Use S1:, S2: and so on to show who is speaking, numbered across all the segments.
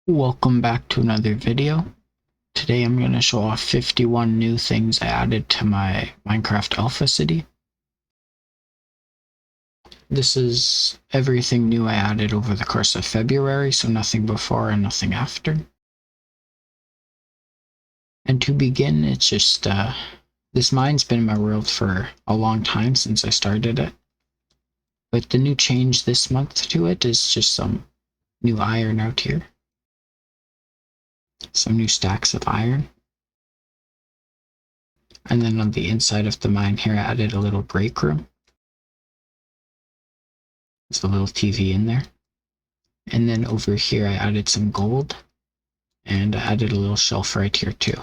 S1: Welcome back to another video. Today I'm going to show off 51 new things I added to my Minecraft Alpha City. This is everything new I added over the course of February, so nothing before and nothing after. And to begin, it's just, this mine's been in my world for a long time since I started it. But the new change this month to it is just some new iron out here. Some new stacks of iron. And then on the inside of the mine here, I added a little break room. There's a little TV in there. And then over here, I added some gold. And I added a little shelf right here too.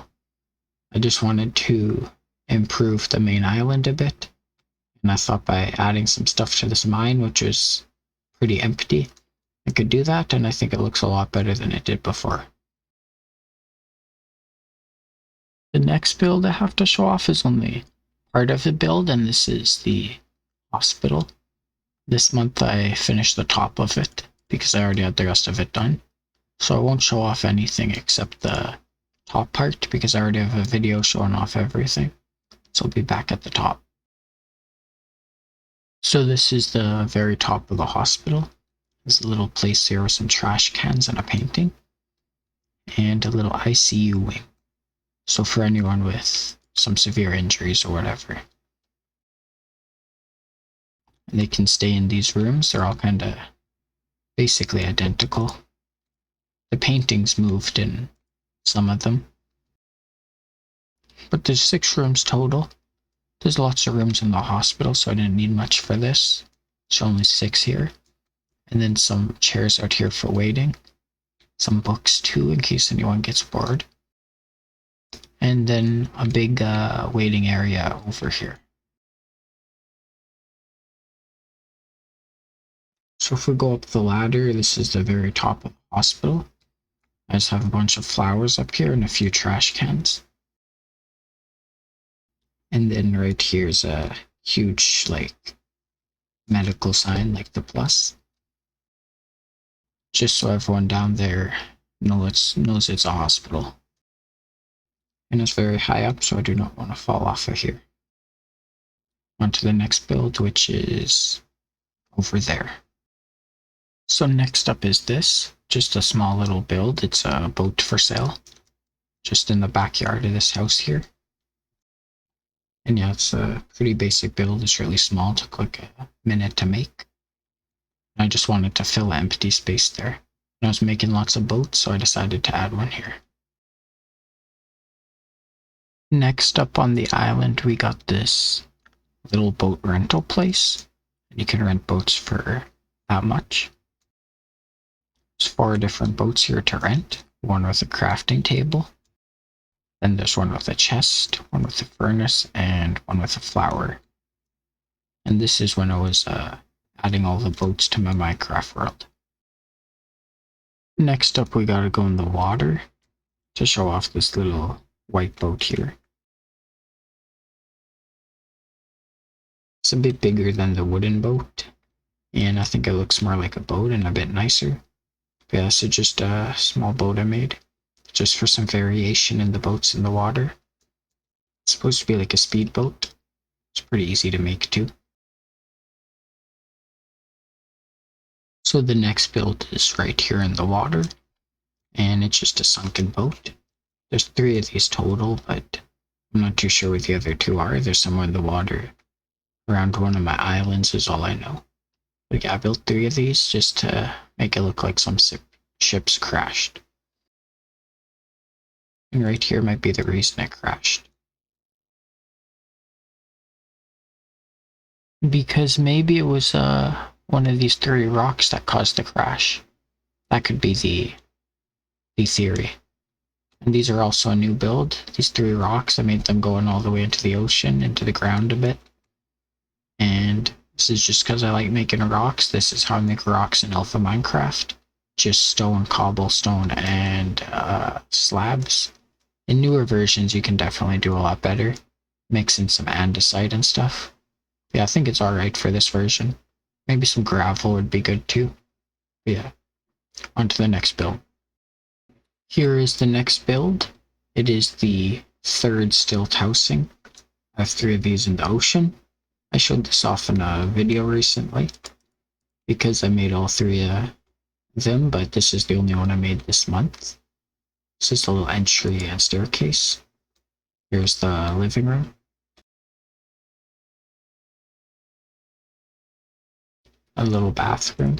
S1: I just wanted to improve the main island a bit. And I thought by adding some stuff to this mine, which is pretty empty, I could do that. And I think it looks a lot better than it did before. The next build I have to show off is only part of the build, and this is the hospital. This month I finished the top of it because I already had the rest of it done. So I won't show off anything except the top part because I already have a video showing off everything. So I'll be back at the top. So this is the very top of the hospital. There's a little place here with some trash cans and a painting. And a little ICU wing. So for anyone with some severe injuries or whatever. And they can stay in these rooms. They're all kind of basically identical. The paintings moved in some of them. But there's 6 rooms total. There's lots of rooms in the hospital, so I didn't need much for this. There's only 6 here. And then some chairs out here for waiting. Some books too, in case anyone gets bored. And then a big waiting area over here. So if we go up the ladder, this is the very top of the hospital. I just have a bunch of flowers up here and a few trash cans. And then right here's a huge, medical sign, like the plus. Just so everyone down there knows it's a hospital. And it's very high up, so I do not want to fall off of here. On to the next build, which is over there. So next up is this, just a small little build. It's a boat for sale, just in the backyard of this house here. And yeah, it's a pretty basic build. It's really small, took like a minute to make. And I just wanted to fill an empty space there. And I was making lots of boats, so I decided to add one here. Next up on the island, we got this little boat rental place. And you can rent boats for that much. There's 4 different boats here to rent. One with a crafting table. Then there's one with a chest, one with a furnace, and one with a flower. And this is when I was adding all the boats to my Minecraft world. Next up, we gotta go in the water to show off this little white boat here. It's a bit bigger than the wooden boat, and I think it looks more like a boat and a bit nicer. But yeah, this is just a small boat I made, just for some variation in the boats in the water. It's supposed to be like a speedboat. It's pretty easy to make too. So the next build is right here in the water, and it's just a sunken boat. There's 3 of these total, but I'm not too sure what the other 2 are. They're somewhere in the water around one of my islands is all I know. But yeah, I built 3 of these just to make it look like some ships crashed. And right here might be the reason it crashed. Because maybe it was one of these 3 rocks that caused the crash. That could be the theory. And these are also a new build. These 3 rocks, I made them going all the way into the ocean, into the ground a bit. And this is just because I like making rocks. This is how I make rocks in Alpha Minecraft. Just stone, cobblestone, and slabs. In newer versions, you can definitely do a lot better. Mix in some andesite and stuff. Yeah, I think it's alright for this version. Maybe some gravel would be good too. But yeah, on to the next build. Here is the next build. It is the third stilt housing. I have 3 of these in the ocean. I showed this off in a video recently because I made all 3 of them, but this is the only one I made this month. This is the little entry and staircase. Here's the living room. A little bathroom.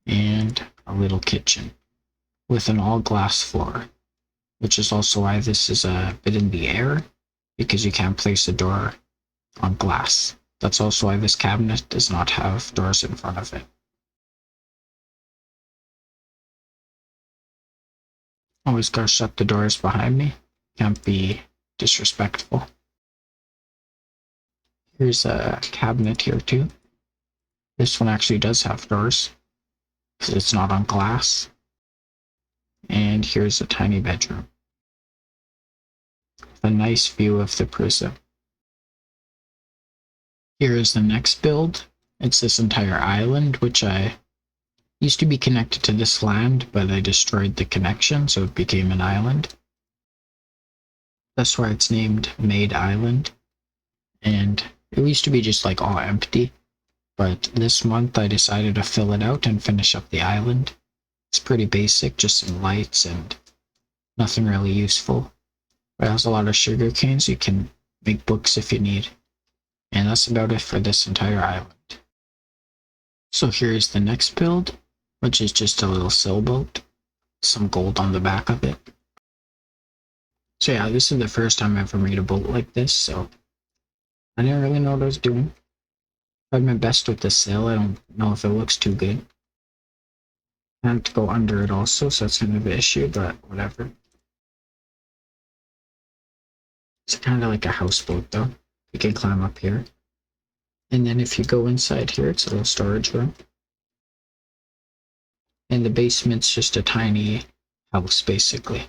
S1: And a little kitchen with an all glass floor, which is also why this is a bit in the air, because you can't place a door on glass. That's also why this cabinet does not have doors in front of it. Always gotta shut the doors behind me. Can't be disrespectful. Here's a cabinet here too. This one actually does have doors because it's not on glass. And here's a tiny bedroom with a nice view of the prison. Here is the next build. It's this entire island, which I used to be connected to this land, but I destroyed the connection, so it became an island. That's why it's named Made Island. And it used to be just like all empty, but this month I decided to fill it out and finish up the island. It's pretty basic, just some lights and nothing really useful. But it has a lot of sugar canes. You can make books if you need. And that's about it for this entire island. So here's the next build, which is just a little sailboat. Some gold on the back of it. So yeah, this is the first time I ever made a boat like this, so I didn't really know what I was doing. I tried my best with the sail. I don't know if it looks too good. I had to go under it also, so that's kind of an issue, but whatever. It's kind of like a houseboat though. You can climb up here. And then if you go inside here, it's a little storage room. And the basement's just a tiny house, basically.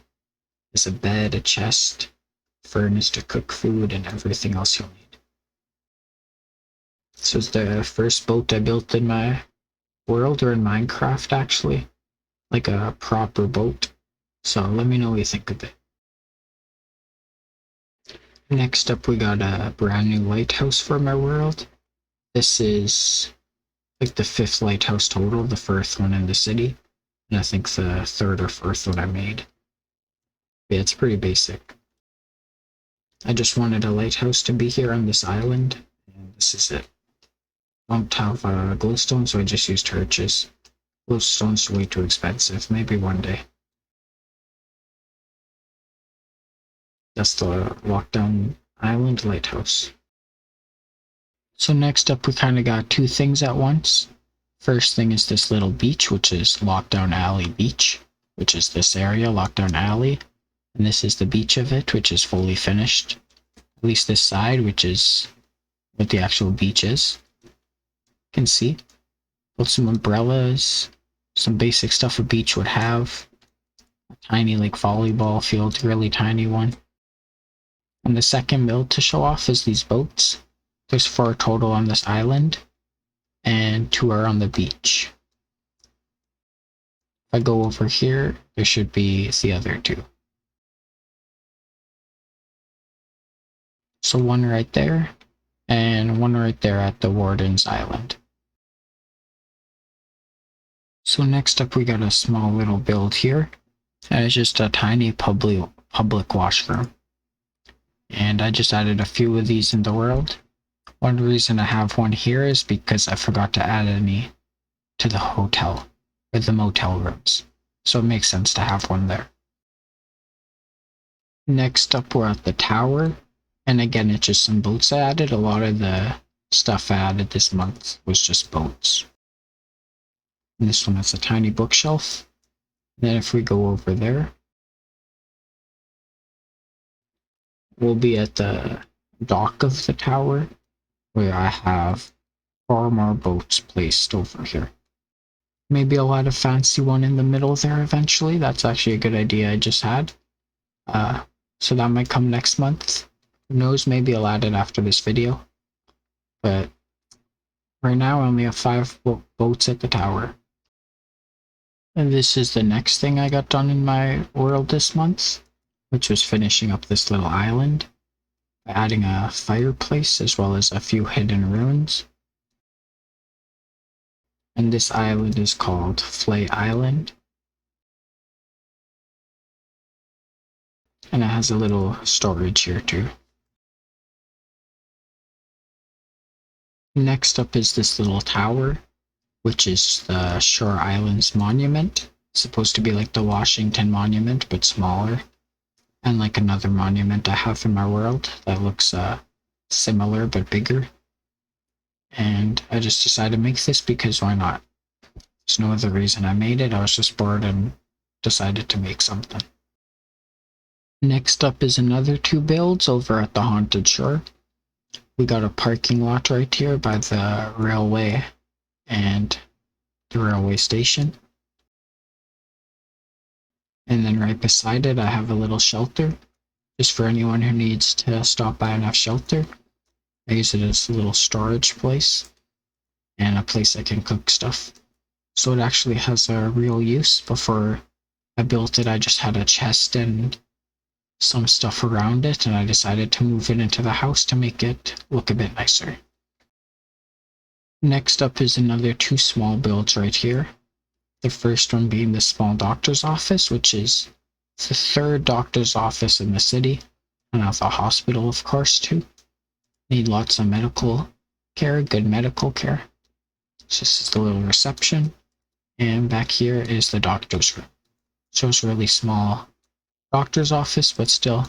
S1: There's a bed, a chest, furnace to cook food, and everything else you'll need. This was the first boat I built in my world, or in Minecraft actually. Like a proper boat. So let me know what you think of it. Next up, we got a brand new lighthouse for my world. This is like the 5th lighthouse total, the 1st one in the city, and I think the 3rd or 4th one I made. Yeah, it's pretty basic. I just wanted a lighthouse to be here on this island, and this is it. Don't have glowstone, so I just used torches. Glowstone's way too expensive, maybe one day. That's the Lockdown Island lighthouse. So next up, we kind of got 2 things at once. First thing is this little beach, which is Lockdown Alley Beach, which is this area, Lockdown Alley. And this is the beach of it, which is fully finished. At least this side, which is what the actual beach is. You can see. Built some umbrellas, some basic stuff a beach would have. A tiny like volleyball field, really tiny one. And the second build to show off is these boats. There's 4 total on this island, and 2 are on the beach. If I go over here, there should be the other 2. So 1 right there, and 1 right there at the Warden's Island. So next up, we got a small little build here. And it's just a tiny public washroom. And I just added a few of these in the world. One reason I have one here is because I forgot to add any to the hotel, or the motel rooms. So it makes sense to have one there. Next up, we're at the tower. And again, it's just some boats I added. A lot of the stuff I added this month was just boats. And this one has a tiny bookshelf. And then if we go over there, we'll be at the dock of the tower, where I have 4 more boats placed over here. Maybe I'll add a fancy one in the middle there eventually. That's actually a good idea I just had. So that might come next month. Who knows, maybe I'll add it after this video. But right now I only have 5 boats at the tower. And this is the next thing I got done in my world this month, which was finishing up this little island by adding a fireplace as well as a few hidden ruins. And this island is called Flay Island. And it has a little storage here too. Next up is this little tower, which is the Shore Islands Monument. It's supposed to be like the Washington Monument, but smaller. And like another monument I have in my world that looks similar but bigger. And I just decided to make this because why not? There's no other reason I made it. I was just bored and decided to make something. Next up is another two builds over at the Haunted Shore. We got a parking lot right here by the railway and the railway station. And then right beside it, I have a little shelter, just for anyone who needs to stop by and have shelter. I use it as a little storage place and a place I can cook stuff. So it actually has a real use. Before I built it, I just had a chest and some stuff around it, and I decided to move it into the house to make it look a bit nicer. Next up is another two small builds right here. The first one being the small doctor's office, which is the third doctor's office in the city, and at the hospital, of course, too. Need lots of medical care, good medical care. So this is the little reception, and back here is the doctor's room. So it's really small doctor's office, but still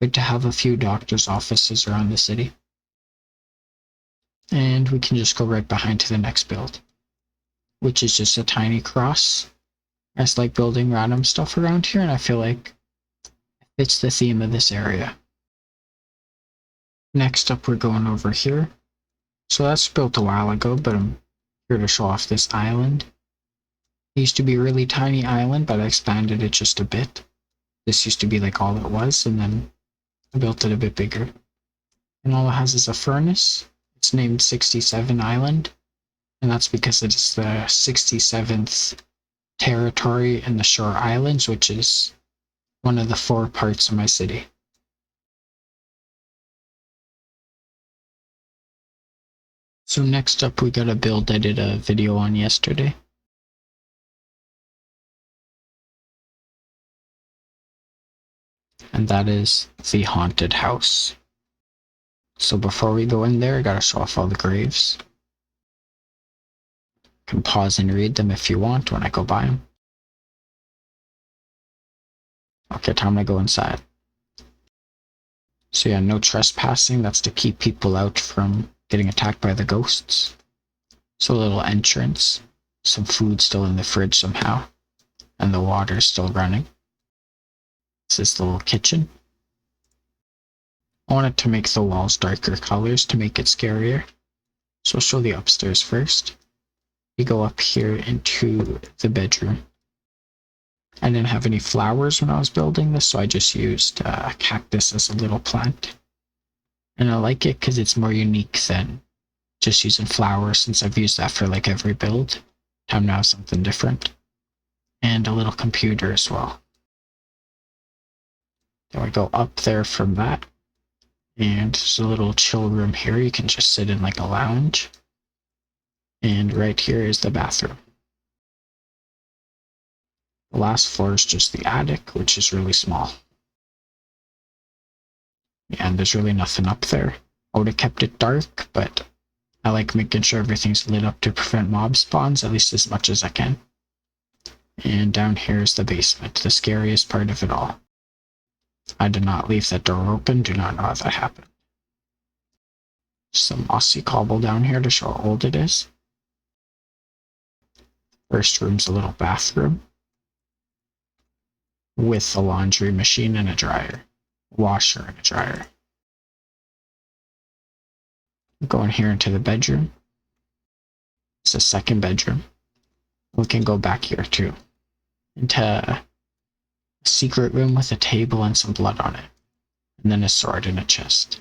S1: good to have a few doctor's offices around the city. And we can just go right behind to the next build, which is just a tiny cross. I just like building random stuff around here, and I feel like it fits the theme of this area. Next up, we're going over here. So that's built a while ago, but I'm here to show off this island. It used to be a really tiny island, but I expanded it just a bit. This used to be like all it was, and then I built it a bit bigger. And all it has is a furnace. It's named 67 Island, and that's because it's the 67th territory in the Shore Islands, which is one of the 4 parts of my city. So next up, we got a build I did a video on yesterday. And that is the haunted house. So before we go in there, I gotta show off all the graves. You can pause and read them if you want when I go by them. Okay, time to go inside. So yeah, no trespassing. That's to keep people out from getting attacked by the ghosts. So a little entrance. Some food still in the fridge somehow. And the water's still running. This is the little kitchen. I wanted to make the walls darker colors to make it scarier. So I'll show the upstairs first. You go up here into the bedroom. I didn't have any flowers when I was building this, so I just used a cactus as a little plant. And I like it because it's more unique than just using flowers, since I've used that for like every build. Time to have something different. And a little computer as well. Then we go up there from that. And there's a little chill room here. You can just sit in like a lounge. And right here is the bathroom. The last floor is just the attic, which is really small. Yeah, and there's really nothing up there. I would have kept it dark, but I like making sure everything's lit up to prevent mob spawns, at least as much as I can. And down here is the basement, the scariest part of it all. I did not leave that door open, do not know how that happened. Some mossy cobble down here to show how old it is. First room's a little bathroom with a laundry machine and a dryer, washer and a dryer. Going here into the bedroom. It's the second bedroom. We can go back here too, into a secret room with a table and some blood on it, and then a sword and a chest.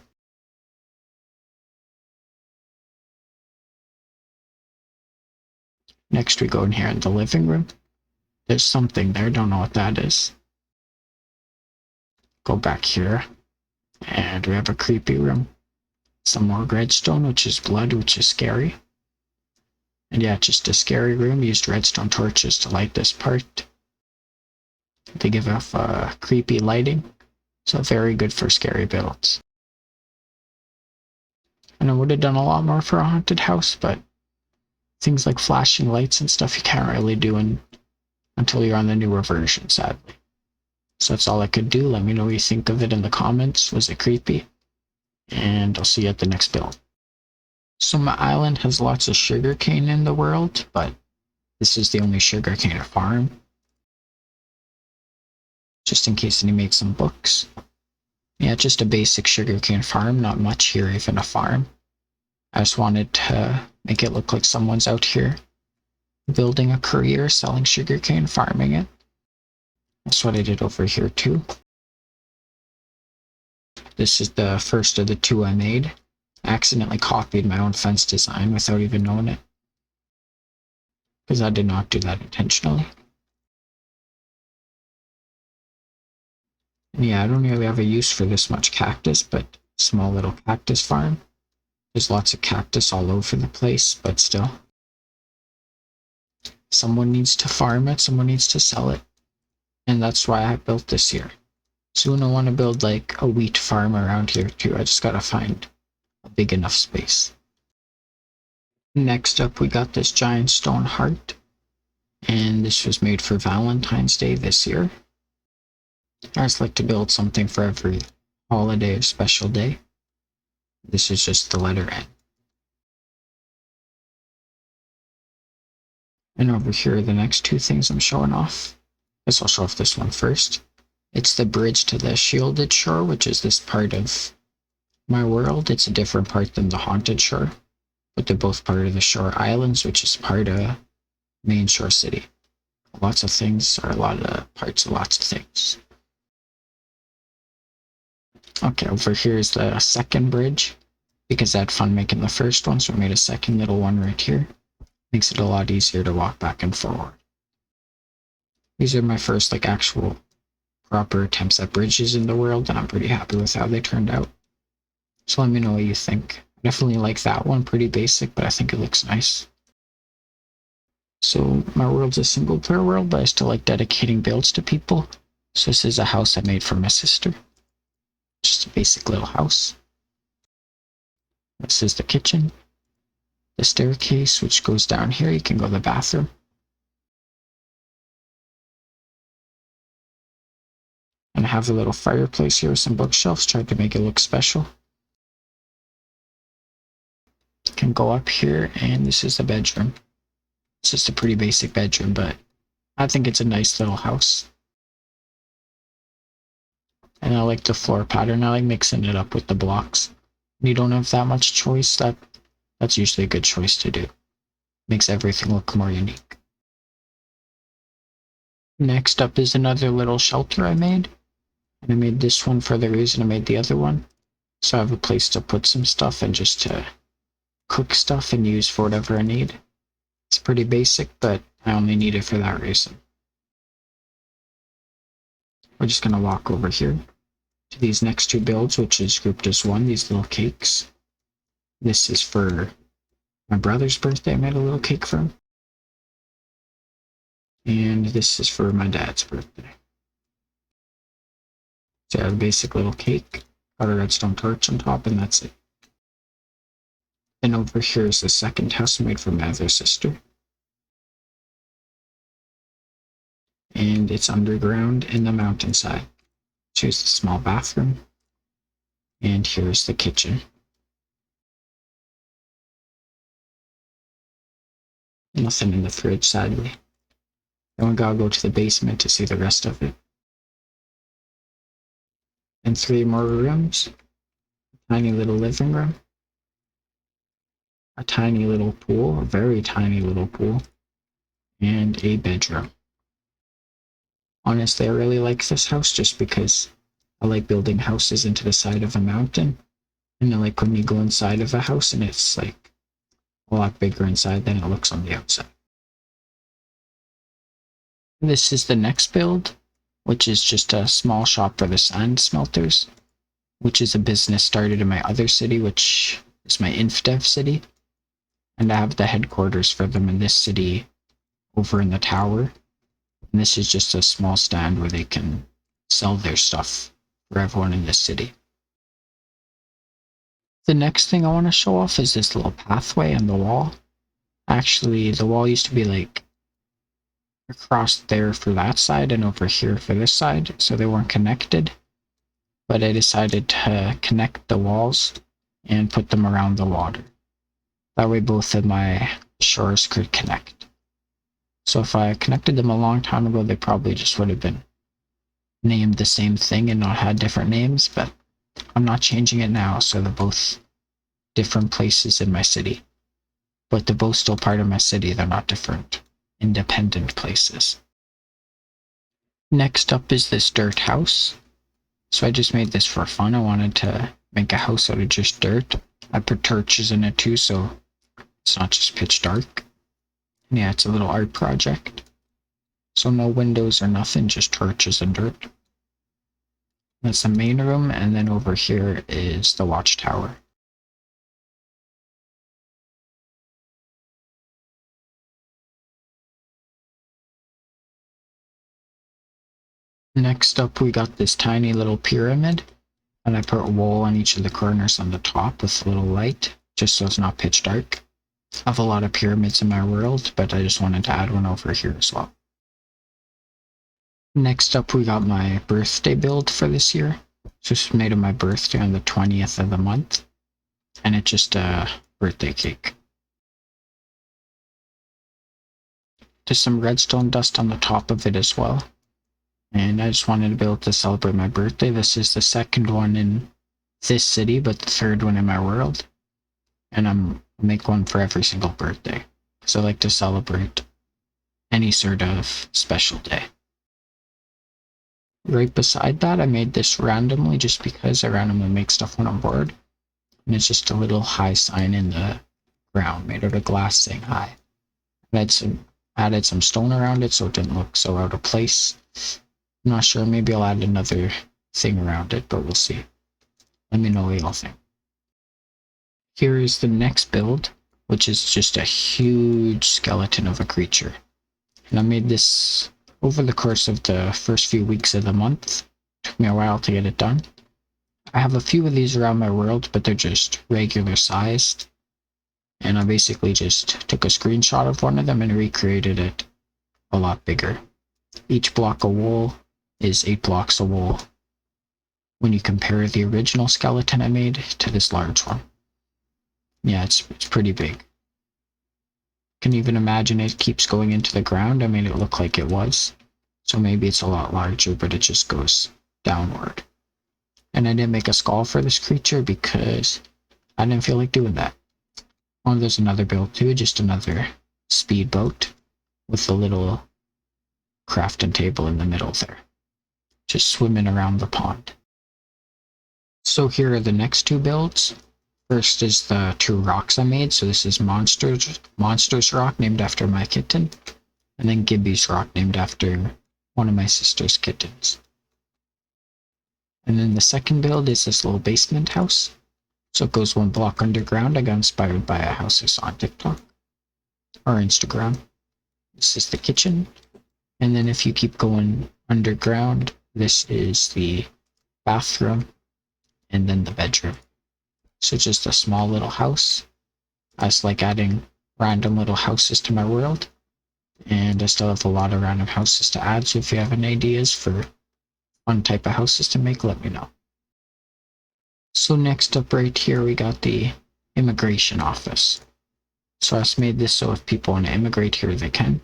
S1: Next we go in here in the living room. There's something there, don't know what that is. Go back here, and we have a creepy room. Some more redstone, which is blood, which is scary. And yeah, just a scary room. Used redstone torches to light this part. They give off creepy lighting, so very good for scary builds. And I would have done a lot more for a haunted house, but things like flashing lights and stuff you can't really do until you're on the newer version, sadly. So that's all I could do. Let me know what you think of it in the comments. Was it creepy? And I'll see you at the next build. So my island has lots of sugarcane in the world, but this is the only sugarcane farm. Just in case any make some books. Yeah, just a basic sugarcane farm, not much here, even a farm. I just wanted to make it look like someone's out here building a career selling sugarcane, farming it. That's what I did over here too. This is the first of the two I made. I accidentally copied my own fence design without even knowing it, because I did not do that intentionally. And yeah, I don't really have a use for this much cactus, but small little cactus farm. There's lots of cactus all over the place, but still. Someone needs to farm it, someone needs to sell it. And that's why I built this here. Soon I want to build like a wheat farm around here too. I just gotta find a big enough space. Next up, we got this giant stone heart. And this was made for Valentine's Day this year. I just like to build something for every holiday or special day. This is just the letter N. And over here are the next two things I'm showing off. Guess I'll show off this one first. It's the bridge to the shielded shore, which is this part of my world. It's a different part than the haunted shore, but they're both part of the shore islands, which is part of main shore city. Lots of things are a lot of parts of lots of things. Okay, over here is the second bridge, because I had fun making the first one, so I made a second little one right here. Makes it a lot easier to walk back and forward. These are my first like actual proper attempts at bridges in the world, and I'm pretty happy with how they turned out. So let me know what you think. I definitely like that one, pretty basic, but I think it looks nice. So my world's a single player world, but I still like dedicating builds to people. So this is a house I made for my sister. Just a basic little house. This is the kitchen. The staircase, which goes down here, you can go to the bathroom. And I have a little fireplace here with some bookshelves, tried to make it look special. You can go up here, and this is the bedroom. It's just a pretty basic bedroom, but I think it's a nice little house. And I like the floor pattern. I like mixing it up with the blocks. When you don't have that much choice, that's usually a good choice to do. Makes everything look more unique. Next up is another little shelter I made. And I made this one for the reason I made the other one. So I have a place to put some stuff and just to cook stuff and use for whatever I need. It's pretty basic, but I only need it for that reason. We're just going to walk over here to these next two builds, which is grouped as one, these little cakes. This is for my brother's birthday. I made a little cake for him. And this is for my dad's birthday. So I have a basic little cake, got a redstone torch on top, and that's it. And over here is the second house made for my other sister. And it's underground in the mountainside. Here's the small bathroom. And here's the kitchen. Nothing in the fridge, sadly. Then we gotta go to the basement to see the rest of it. And 3 more rooms. A tiny little living room. A tiny little pool, a very tiny little pool. And a bedroom. Honestly, I really like this house just because I like building houses into the side of a mountain. And I like when you go inside of a house and it's like a lot bigger inside than it looks on the outside. This is the next build, which is just a small shop for the sand smelters, which is a business started in my other city, which is my InfDev city. And I have the headquarters for them in this city over in the tower. And this is just a small stand where they can sell their stuff for everyone in this city. The next thing I want to show off is this little pathway on the wall. Actually, the wall used to be like across there for that side and over here for this side, so they weren't connected. But I decided to connect the walls and put them around the water. That way both of my shores could connect. So if I connected them a long time ago, they probably just would have been named the same thing and not had different names, but I'm not changing it now, so they're both different places in my city. But they're both still part of my city, they're not different, independent places. Next up is this dirt house. So I just made this for fun. I wanted to make a house out of just dirt. I put torches in it too, so it's not just pitch dark. And yeah, it's a little art project. So no windows or nothing, just torches and dirt. That's the main room, and then over here is the watchtower. Next up, we got this tiny little pyramid, and I put wool on each of the corners on the top with a little light, just so it's not pitch dark. I have a lot of pyramids in my world, but I just wanted to add one over here as well. Next up, we got my birthday build for this year. So it's made of my birthday on the 20th of the month, and it's just a birthday cake. There's some redstone dust on the top of it as well. And I just wanted to be able to celebrate my birthday. This is the second one in this city, but the third one in my world. And I'll make one for every single birthday, because I like to celebrate any sort of special day. Right beside that, I made this randomly just because I randomly make stuff when I'm bored. And it's just a little hi sign in the ground made out of glass saying hi. I added some stone around it so it didn't look so out of place. I'm not sure, maybe I'll add another thing around it, but we'll see. Let me know what y'all think. Here is the next build, which is just a huge skeleton of a creature. And I made this over the course of the first few weeks of the month. Took me a while to get it done. I have a few of these around my world, but they're just regular sized. And I basically just took a screenshot of one of them and recreated it a lot bigger. Each block of wool is 8 blocks of wool when you compare the original skeleton I made to this large one. Yeah, it's pretty big. Can even imagine it keeps going into the ground. I made it look like it was. So maybe it's a lot larger, but it just goes downward. And I didn't make a skull for this creature because I didn't feel like doing that. Oh, there's another build too, just another speedboat with a little crafting table in the middle there. Just swimming around the pond. So here are the next two builds. First is the 2 rocks I made. So this is Monsters Rock, named after my kitten. And then Gibby's Rock, named after one of my sister's kittens. And then the second build is this little basement house. So it goes 1 block underground. I got inspired by a house I saw on TikTok or Instagram. This is the kitchen. And then if you keep going underground, this is the bathroom and then the bedroom. So just a small little house. I just like adding random little houses to my world. And I still have a lot of random houses to add. So if you have any ideas for fun type of houses to make, let me know. So next up right here, we got the immigration office. So I just made this so if people want to immigrate here, they can.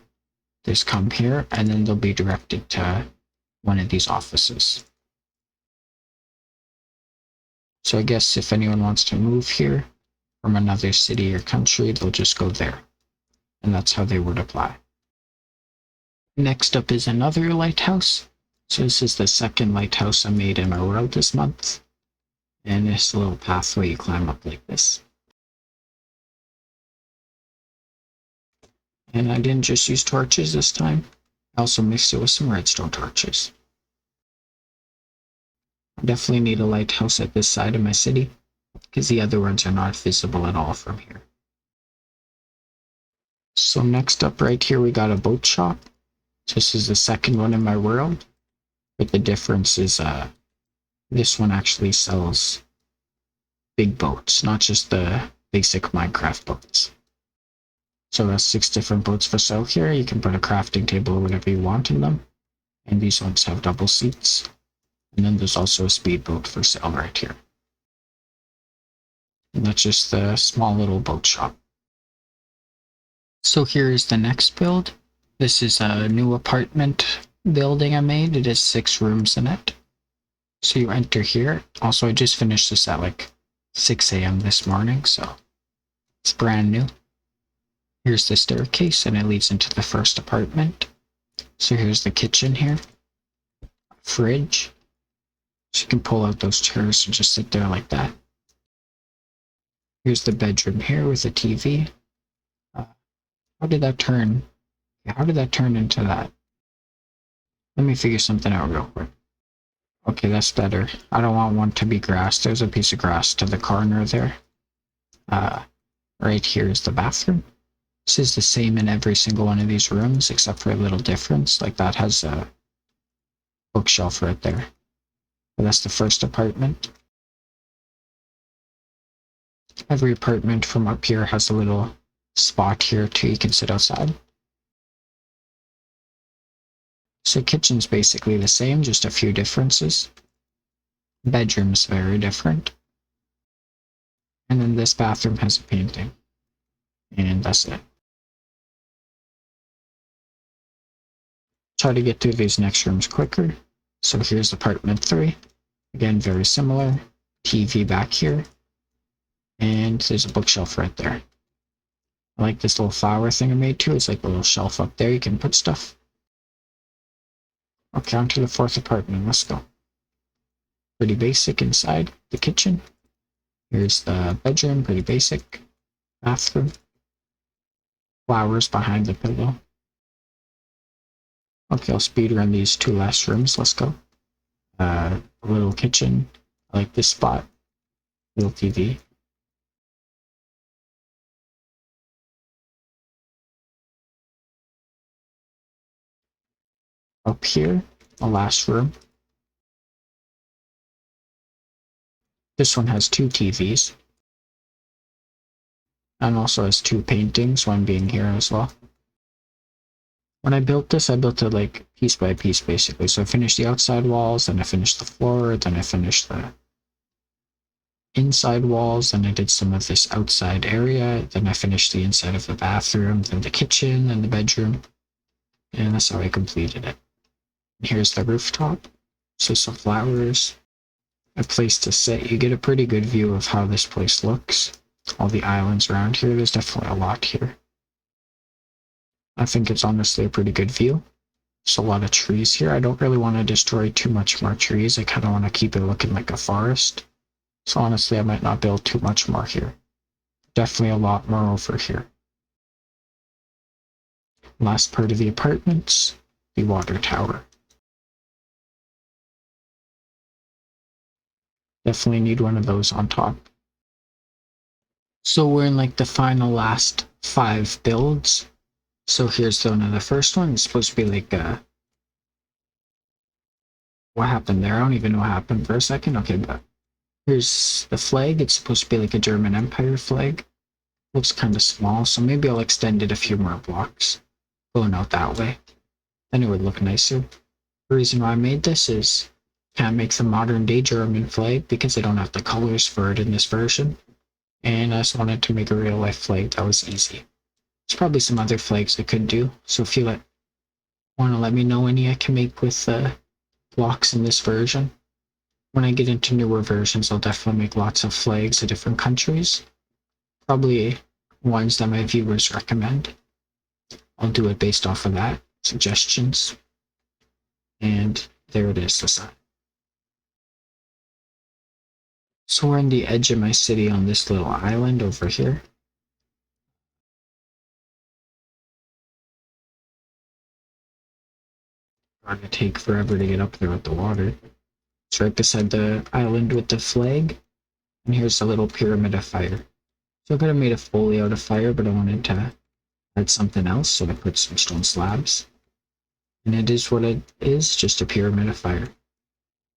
S1: Just come here and then they'll be directed to one of these offices. So I guess if anyone wants to move here from another city or country, they'll just go there. And that's how they would apply. Next up is another lighthouse. So this is the second lighthouse I made in my world this month. And it's a little pathway you climb up like this. And I didn't just use torches this time. I also mixed it with some redstone torches. I definitely need a lighthouse at this side of my city, because the other ones are not visible at all from here. So next up right here, we got a boat shop. This is the second one in my world, but the difference is this one actually sells big boats, not just the basic Minecraft boats. So that's 6 different boats for sale here. You can put a crafting table or whatever you want in them. And these ones have double seats. And then there's also a speedboat for sale right here. And that's just the small little boat shop. So here is the next build. This is a new apartment building I made. It has 6 rooms in it. So you enter here. Also, I just finished this at like 6 a.m. this morning, so it's brand new. Here's the staircase, and it leads into the first apartment. So here's the kitchen here. Fridge. So you can pull out those chairs and just sit there like that. Here's the bedroom here with a TV. How did that turn? How did that turn into that? Let me figure something out real quick. Okay, that's better. I don't want one to be grass. There's a piece of grass to the corner there. Right here is the bathroom. This is the same in every single one of these rooms, except for a little difference. Like that has a bookshelf right there. But that's the first apartment. Every apartment from up here has a little spot here too. You can sit outside. So kitchen's basically the same, just a few differences. Bedroom's very different. And then this bathroom has a painting. And that's it. Try to get through these next rooms quicker. So here's apartment 3. Again, very similar. TV back here. And there's a bookshelf right there. I like this little flower thing I made too. It's like a little shelf up there. You can put stuff. Okay, on to the 4th apartment. Let's go. Pretty basic inside the kitchen. Here's the bedroom. Pretty basic. Bathroom. Flowers behind the pillow. Okay, I'll speed run these 2 last rooms. Let's go. A little kitchen. I like this spot. Little TV. Up here, the last room. This one has 2 TVs. And also has 2 paintings, one being here as well. When I built this, I built it like piece by piece basically. So I finished the outside walls, then I finished the floor, then I finished the inside walls, then I did some of this outside area, then I finished the inside of the bathroom, then the kitchen, and the bedroom. And that's how I completed it. Here's the rooftop. So some flowers. A place to sit. You get a pretty good view of how this place looks. All the islands around here. There's definitely a lot here. I think it's honestly a pretty good view. There's a lot of trees here. I don't really want to destroy too much more trees. I kind of want to keep it looking like a forest. So honestly, I might not build too much more here. Definitely a lot more over here. Last part of the apartments, the water tower. Definitely need one of those on top. So we're in like the final last 5 builds. So here's the first one. It's supposed to be like what happened there? I don't even know what happened for a second. Okay, but here's the flag. It's supposed to be like a German Empire flag. Looks kind of small, so maybe I'll extend it a few more blocks. Going out that way. Then it would look nicer. The reason why I made this is can't make the modern day German flag because I don't have the colors for it in this version. And I just wanted to make a real life flag that was easy. There's probably some other flags I could do, so if you want to let me know any I can make with blocks in this version. When I get into newer versions, I'll definitely make lots of flags of different countries. Probably ones that my viewers recommend. I'll do it based off of that, suggestions. And there it is, the sign. So we're on the edge of my city on this little island over here. want to take forever to get up there with the water. It's right beside the island with the flag. And here's a little pyramid of fire. So I could have made a foley out of fire, but I wanted to add something else, so I put some stone slabs. And it is what it is, just a pyramid of fire.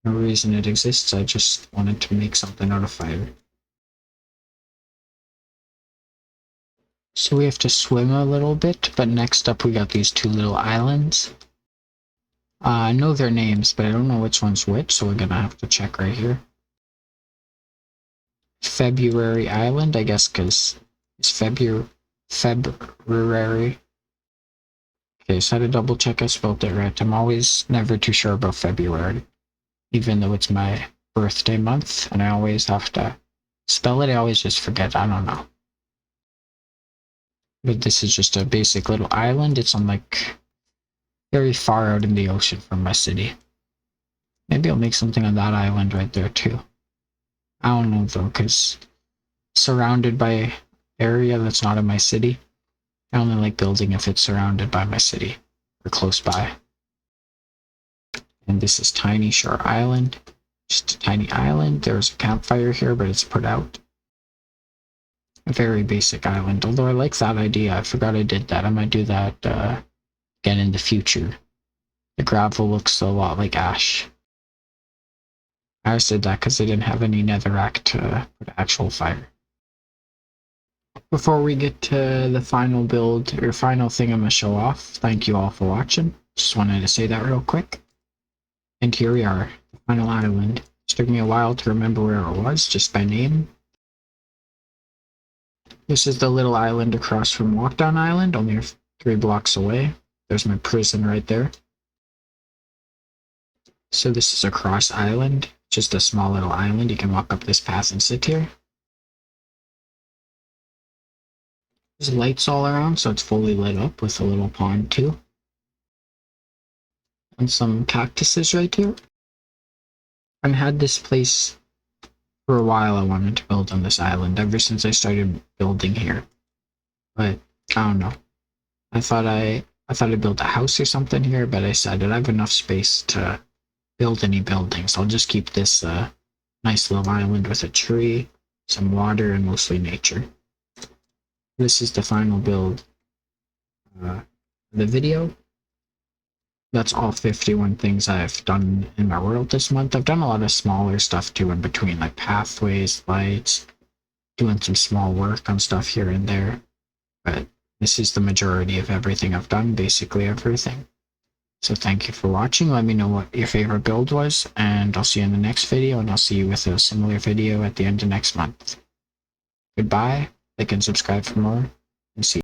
S1: No reason it exists, I just wanted to make something out of fire. So we have to swim a little bit, but next up we got these two little islands. I know their names, but I don't know which one's which, so we're gonna have to check right here. February Island, I guess, because it's February. Okay, so I had to double check I spelled it right. I'm always never too sure about February, even though it's my birthday month, and I always have to spell it. I always just forget. I don't know. But this is just a basic little island. It's on like very far out in the ocean from my city. Maybe I'll make something on that island right there too. I don't know though, because surrounded by area that's not in my city. I only like building if it's surrounded by my city or close by. And this is Tiny Shore Island. Just a tiny island. There's a campfire here, but it's put out. A very basic island, although I like that idea. I forgot I did that. I might do that again in the future. The gravel looks a lot like ash. I just did that because they didn't have any netherrack to put actual fire. Before we get to the final build, or final thing I'm going to show off, thank you all for watching. Just wanted to say that real quick. And here we are, the final island. It took me a while to remember where it was, just by name. This is the little island across from Walkdown Island, only 3 blocks away. There's my prison right there. So this is a cross island, just a small little island. You can walk up this path and sit here. There's lights all around, so it's fully lit up with a little pond too. And some cactuses right here. I've had this place for a while. I wanted to build on this island ever since I started building here. But I don't know. I thought I'd build a house or something here, but I decided I have enough space to build any buildings. I'll just keep this nice little island with a tree, some water, and mostly nature. This is the final build of the video. That's all 51 things I've done in my world this month. I've done a lot of smaller stuff too in between, like pathways, lights, doing some small work on stuff here and there. But this is the majority of everything I've done, basically everything. So thank you for watching. Let me know what your favorite build was, and I'll see you in the next video, and I'll see you with a similar video at the end of next month. Goodbye. Like and subscribe for more, and see you.